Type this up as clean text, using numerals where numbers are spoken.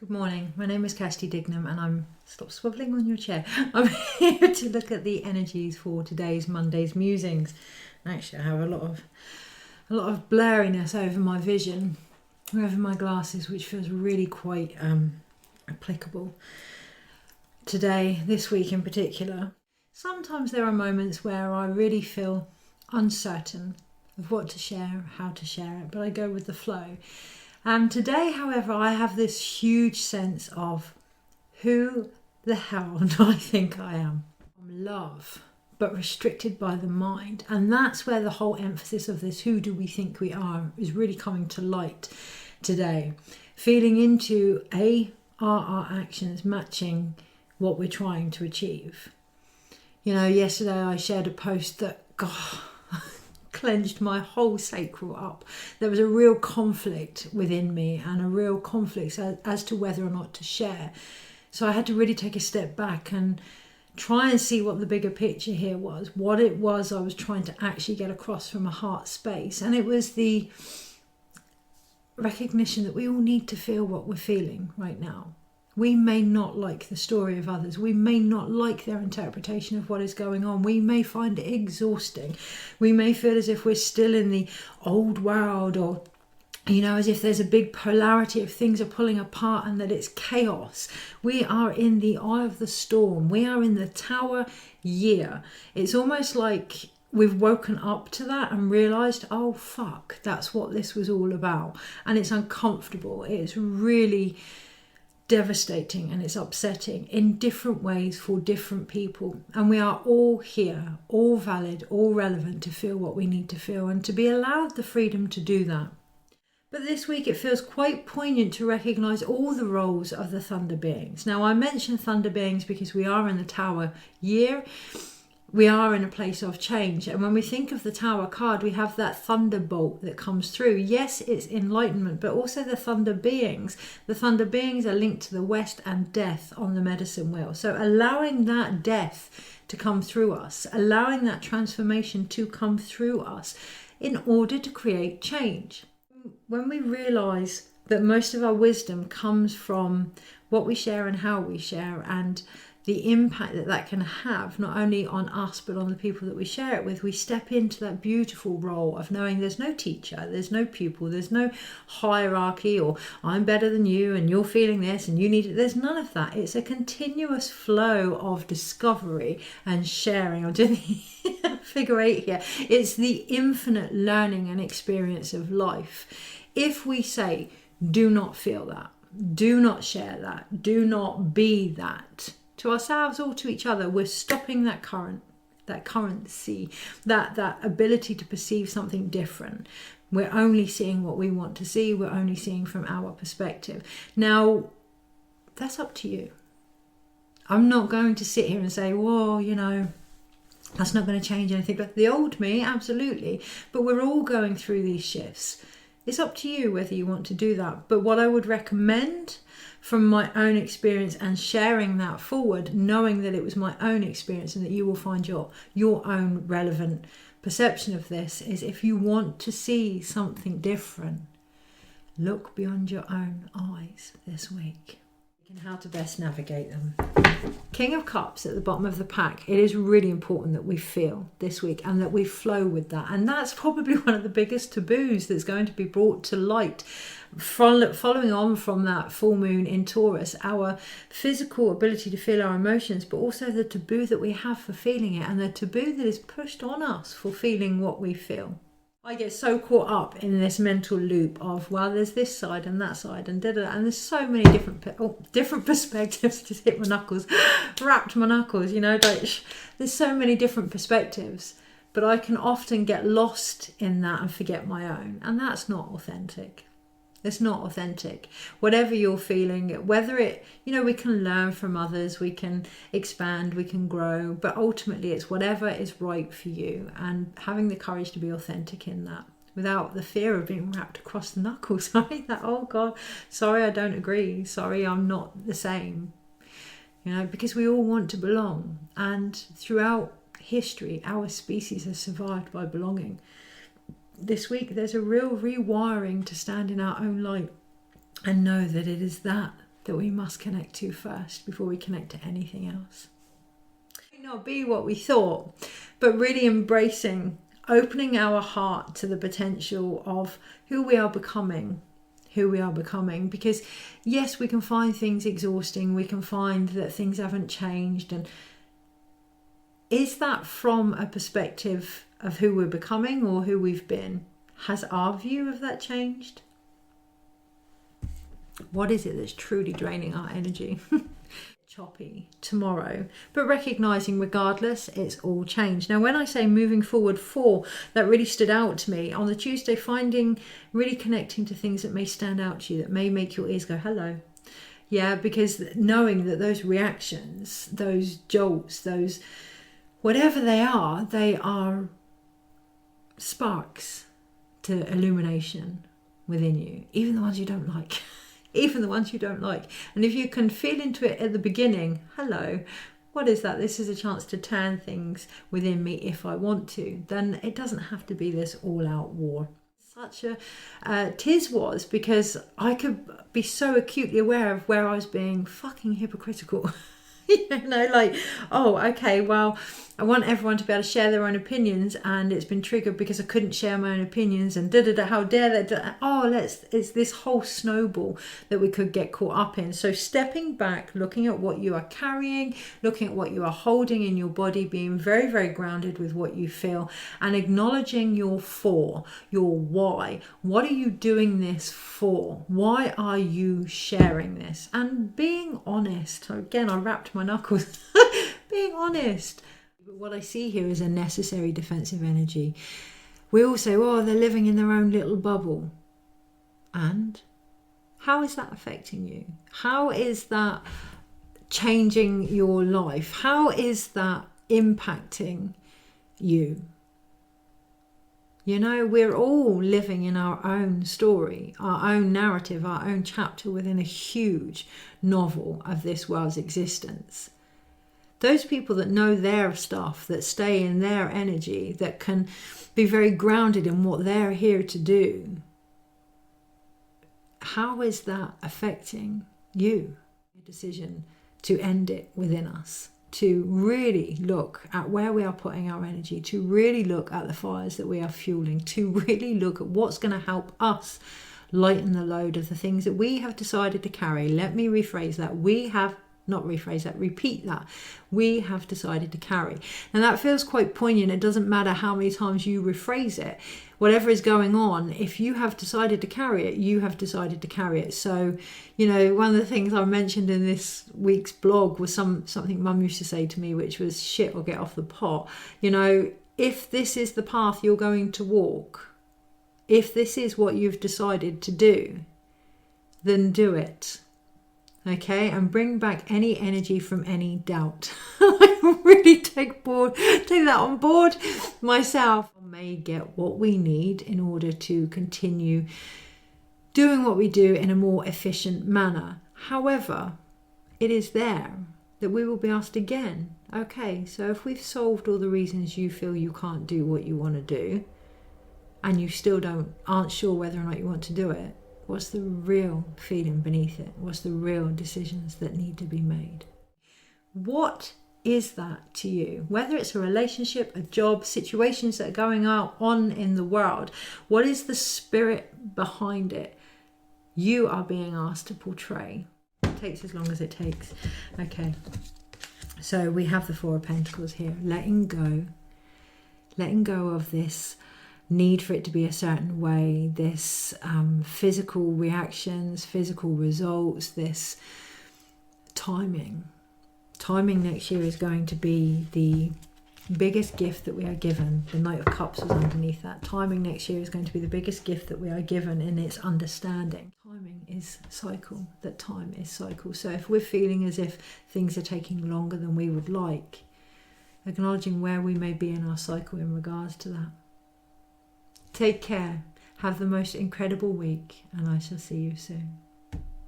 Good morning. My name is Kirsty Dignam and stop swiveling on your chair. I'm here to look at the energies for today's Monday's Musings. Actually, I have a lot of blurriness over my vision, over my glasses, which feels really quite applicable today, this week in particular. Sometimes there are moments where I really feel uncertain of what to share, how to share it, but I go with the flow. Today, however, I have this huge sense of who the hell do I think I am? I'm love, but restricted by the mind. And that's where the whole emphasis of this who do we think we are is really coming to light today. Feeding into are our actions matching what we're trying to achieve? You know, yesterday I shared a post that, God, clenched my whole sacral up. There was a real conflict within me and a real conflict as to whether or not to share. So I had to really take a step back and try and see what the bigger picture here was, what it was I was trying to actually get across from a heart space. And it was the recognition that we all need to feel what we're feeling right now. We may not like the story of others. We may not like their interpretation of what is going on. We may find it exhausting. We may feel as if we're still in the old world, or, you know, as if there's a big polarity of things are pulling apart and that it's chaos. We are in the eye of the storm. We are in the tower year. It's almost like we've woken up to that and realised, oh, fuck, that's what this was all about. And it's uncomfortable. It's really devastating and it's upsetting in different ways for different people, and we are all here, all valid, all relevant to feel what we need to feel and to be allowed the freedom to do that. But this week it feels quite poignant to recognise all the roles of the thunder beings. Now, I mention thunder beings because we are in the tower year. We are in a place of change. And when we think of the Tower card, we have that thunderbolt that comes through. Yes, it's enlightenment, but also the thunder beings. The thunder beings are linked to the West and death on the medicine wheel. So allowing that death to come through us, allowing that transformation to come through us in order to create change. When we realise that most of our wisdom comes from what we share and how we share, and the impact that that can have not only on us but on the people that we share it with, we step into that beautiful role of knowing there's no teacher, there's no pupil, there's no hierarchy, or I'm better than you and you're feeling this and you need it. There's none of that. It's a continuous flow of discovery and sharing. I'm doing the figure 8 here. It's the infinite learning and experience of life. If we say, do not feel that, do not share that, do not be that, to ourselves or to each other, we're stopping that currency, that ability to perceive something different. We're only seeing what we want to see. We're only seeing from our perspective. Now, that's up to you. I'm not going to sit here and say, well, you know, that's not going to change anything. But the old me, absolutely. But we're all going through these shifts. It's up to you whether you want to do that. But what I would recommend from my own experience and sharing that forward, knowing that it was my own experience and that you will find your own relevant perception of this, is if you want to see something different, look beyond your own eyes this week and how to best navigate them. King of Cups at the bottom of the pack. It is really important that we feel this week and that we flow with that. And that's probably one of the biggest taboos that's going to be brought to light following on from that full moon in Taurus, our physical ability to feel our emotions, but also the taboo that we have for feeling it and the taboo that is pushed on us for feeling what we feel. I get so caught up in this mental loop of, well, there's this side and that side and da-da, and there's so many different perspectives. Just hit my knuckles, wrapped my knuckles, you know, like, there's so many different perspectives, but I can often get lost in that and forget my own, and that's not authentic. It's not authentic. Whatever you're feeling, whether it, you know, we can learn from others, we can expand, we can grow, but ultimately it's whatever is right for you, and having the courage to be authentic in that without the fear of being wrapped across the knuckles. Sorry, that, oh God, sorry, I don't agree. Sorry, I'm not the same. You know, because we all want to belong, and throughout history, our species has survived by belonging. This week there's a real rewiring to stand in our own light and know that it is that that we must connect to first before we connect to anything else. It may not be what we thought, but really embracing, opening our heart to the potential of who we are becoming. Because yes, we can find things exhausting, we can find that things haven't changed, and is that from a perspective of who we're becoming or who we've been? Has our view of that changed? What is it that's truly draining our energy? Choppy tomorrow, but recognizing regardless, it's all changed. Now, when I say moving forward 4, that really stood out to me on the Tuesday, really connecting to things that may stand out to you, that may make your ears go hello. Yeah, because knowing that those reactions, those jolts, those whatever they are sparks to illumination within you, even the ones you don't like. Even the ones you don't like. And if you can feel into it at the beginning, hello, what is that? This is a chance to turn things within me if I want to. Then it doesn't have to be this all-out war. Such a tis was, because I could be so acutely aware of where I was being fucking hypocritical. Oh, okay, well, I want everyone to be able to share their own opinions, and it's been triggered because I couldn't share my own opinions, and how dare they? It's this whole snowball that we could get caught up in. So stepping back, looking at what you are carrying, looking at what you are holding in your body, being very, very grounded with what you feel, and acknowledging your why. What are you doing this for? Why are you sharing this? And being honest. Again, I wrapped my knuckles. Being honest. But what I see here is a necessary defensive energy. We all say, oh, they're living in their own little bubble. And how is that affecting you? How is that changing your life? How is that impacting you? You know, we're all living in our own story, our own narrative, our own chapter within a huge novel of this world's existence. Those people that know their stuff, that stay in their energy, that can be very grounded in what they're here to do, how is that affecting you? A decision to end it within us, to really look at where we are putting our energy, to really look at the fires that we are fueling, to really look at what's going to help us lighten the load of the things that we have decided to carry. Let me rephrase that. Repeat that. We have decided to carry. And that feels quite poignant. It doesn't matter how many times you rephrase it. Whatever is going on, if you have decided to carry it, you have decided to carry it. So, you know, one of the things I mentioned in this week's blog was something Mum used to say to me, which was, shit or get off the pot. You know, if this is the path you're going to walk, if this is what you've decided to do, then do it. Okay, and bring back any energy from any doubt. I really take that on board myself. We may get what we need in order to continue doing what we do in a more efficient manner. However, it is there that we will be asked again. Okay, so if we've solved all the reasons you feel you can't do what you want to do, and you still aren't sure whether or not you want to do it, what's the real feeling beneath it? What's the real decisions that need to be made? What is that to you? Whether it's a relationship, a job, situations that are going on in the world, what is the spirit behind it you are being asked to portray? It takes as long as it takes. Okay, so we have the Four of Pentacles here. Letting go of this need for it to be a certain way, this physical reactions, physical results, this timing. Timing next year is going to be the biggest gift that we are given. The Knight of Cups was underneath that. Timing next year is going to be the biggest gift that we are given in its understanding. Timing is cycle, that time is cycle. So if we're feeling as if things are taking longer than we would like, acknowledging where we may be in our cycle in regards to that. Take care. Have the most incredible week, and I shall see you soon.